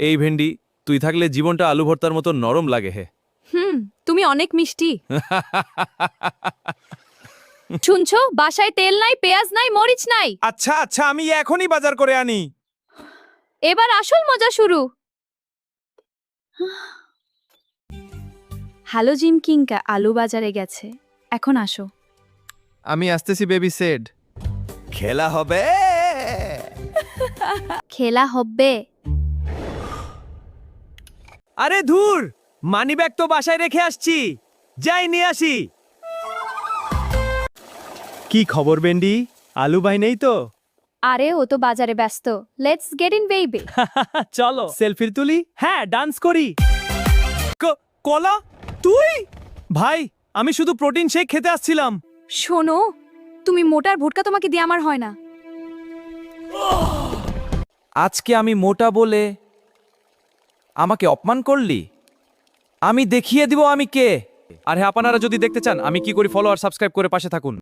এই ভেন্ডি, তুই থাকলে জীবনটা আলু ভর্তার মতো নরম লাগে হে। তুমি অনেক মিষ্টি। শুনছো, বাসায় তেল নাই, পেঁয়াজ নাই, মরিচ নাই। আচ্ছা আচ্ছা, আমি এখনই বাজার করে আনি। এবার আসল মজা শুরু। হ্যালো জিম কিংকা, আলু বাজারে গেছে, এখন আসো। আমি আসতেছি বেবি সেড। খেলা হবে। খেলা হবে। আরে ধুর, মানিব্যাগ তো বাসায় রেখে আসছি, যাই নিয়ে আসি। কি খবর বেন্ডি, আলু ভাই নেই তো? আরে ও তো বাজারে ব্যস্ত। Let's get in baby. চলো সেলফি তুলি, হ্যাঁ ডান্স করি। কলা তুই? ভাই, আমি শুধু প্রোটিন শেক খেতে আসছিলাম। শোনো, তুমি মোটার ভুটকা তোমাকে দিয়ে আমার হয় না। আজকে আমি মোটা বলে আমাকে অপমান করলি? আমি দেখিয়ে দিব আমি কে। আর হ্যাঁ, আপনারা যদি দেখতে চান আমি কি করি, ফলো আর সাবস্ক্রাইব করে পাশে থাকুন।